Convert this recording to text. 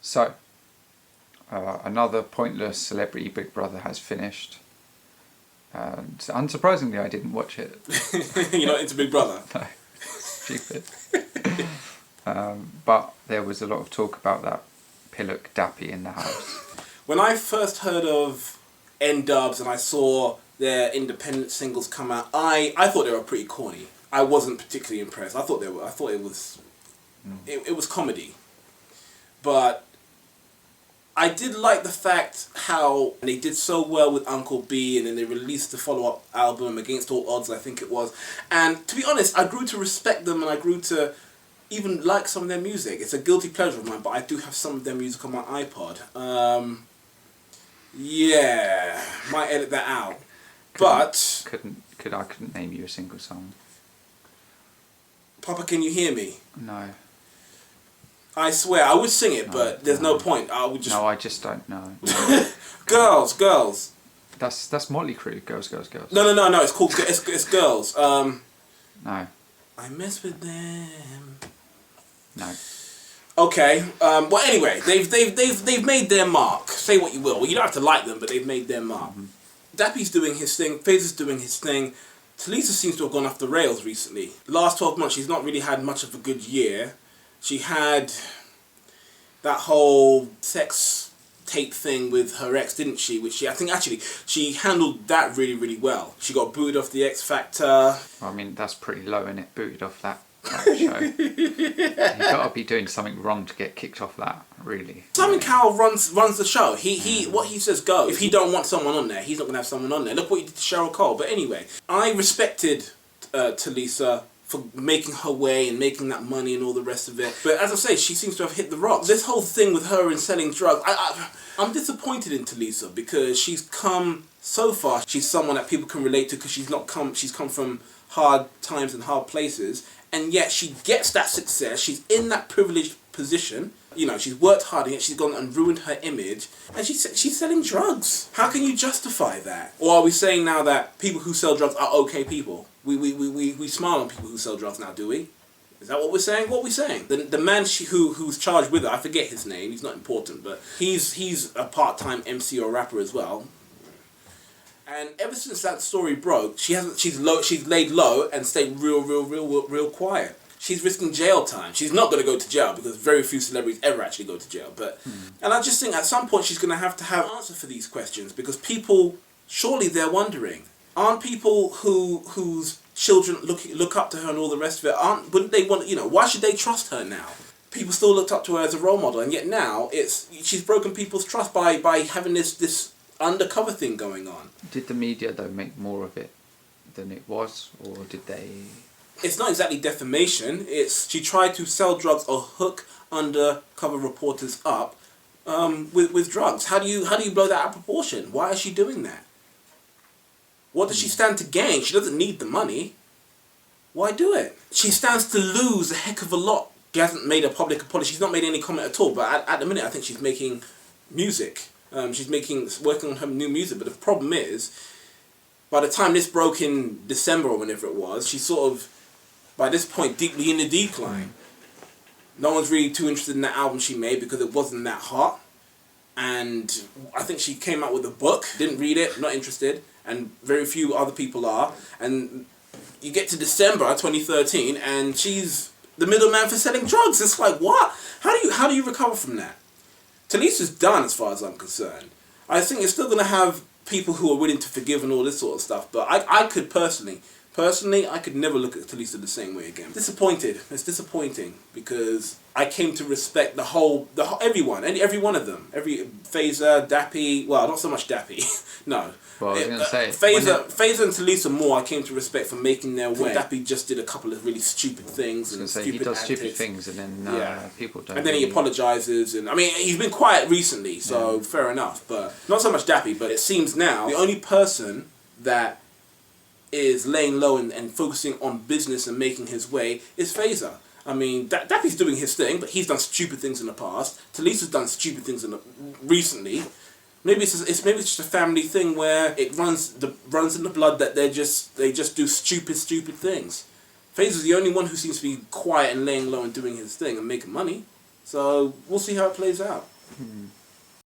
So, another pointless Celebrity Big Brother has finished. And unsurprisingly, I didn't watch it. You're not into Big Brother? No, stupid. But there was a lot of talk about that Pillock Dappy in the house. When I first heard of N-Dubz and I saw their independent singles come out, I thought they were pretty corny. I wasn't particularly impressed. I thought it was it was comedy. But I did like the fact how they did so well with Uncle B, and then they released the follow-up album, Against All Odds, I think it was. And to be honest, I grew to respect them, and I grew to even like some of their music. It's a guilty pleasure of mine, but I do have some of their music on my iPod. Yeah, might edit that out. Couldn't name you a single song. Papa, can you hear me? No. I swear, I would sing it, but there's no point. I would just... No, I just don't know. Girls. That's Motley Crue. Girls. No. It's called... It's Girls. No. I mess with them. No. Okay. Well, anyway, they've made their mark. Say what you will. Well, you don't have to like them, but they've made their mark. Dappy's doing his thing. FaZe's doing his thing. Tulisa seems to have gone off the rails recently. Last 12 months, she's not really had much of a good year. She had that whole sex tape thing with her ex, didn't she? Which I think actually she handled that really, really well. She got booted off the X Factor. Well, I mean, that's pretty low, isn't it? Booted off that show. You've got to be doing something wrong to get kicked off that, really. Simon Cowell runs the show. He what he says goes. If he don't want someone on there, he's not gonna have someone on there. Look what he did to Cheryl Cole. But anyway, I respected Tulisa for making her way and making that money and all the rest of it. But as I say, she seems to have hit the rocks. This whole thing with her and selling drugs, I'm disappointed in Tulisa because she's come so far. She's someone that people can relate to because she's come from hard times and hard places, and yet she gets that success. She's in that privileged position. You know, she's worked hard and yet she's gone and ruined her image, and she's selling drugs. How can you justify that? Or are we saying now that people who sell drugs are okay people? We smile on people who sell drugs now, do we? Is that what we're saying? What are we saying? The man who's charged with it, I forget his name, he's not important, but he's a part-time MC or rapper as well. And ever since that story broke, she's laid low and stayed real quiet. She's risking jail time. She's not going to go to jail because very few celebrities ever actually go to jail. But and I just think at some point she's going to have an answer for these questions, because people, surely they're wondering, aren't people whose children look up to her and all the rest of it, wouldn't they want, why should they trust her now? People still looked up to her as a role model, and yet now she's broken people's trust by having this undercover thing going on. Did the media though make more of it than it was, or did they? It's not exactly defamation. She tried to sell drugs or hook undercover reporters up with drugs. How do you blow that out of proportion? Why is she doing that? What does she stand to gain? She doesn't need the money. Why do it? She stands to lose a heck of a lot. She hasn't made a public apology. She's not made any comment at all. But at the minute, I think she's making music. She's working on her new music. But the problem is, by the time this broke in December or whenever it was, she's sort of, by this point, deeply in the decline. No one's really too interested in that album she made because it wasn't that hot. And I think she came out with a book, didn't read it, not interested, and very few other people are. And you get to December 2013 and she's the middleman for selling drugs. It's like, what? How do you recover from that? Tulisa's done as far as I'm concerned. I think you're still going to have people who are willing to forgive and all this sort of stuff, but I could personally, I could never look at Tulisa the same way again. Disappointed. It's disappointing because I came to respect everyone, every one of them. Every FaZe, Dappy, well, not so much Dappy, no. Well, I was going to say... FaZe and Tulisa more I came to respect for making their way. Dappy just did a couple of really stupid things. I was going to say, he does stupid things and then people don't... And then he apologises, and I mean, he's been quiet recently, so fair enough, but not so much Dappy, but it seems now the only person that is laying low and focusing on business and making his way is FaZe. I mean, Dappy's doing his thing, but he's done stupid things in the past. Tulisa's done stupid things recently. Maybe it's just a family thing where it runs in the blood that they just do stupid things. FaZe is the only one who seems to be quiet and laying low and doing his thing and making money. So we'll see how it plays out.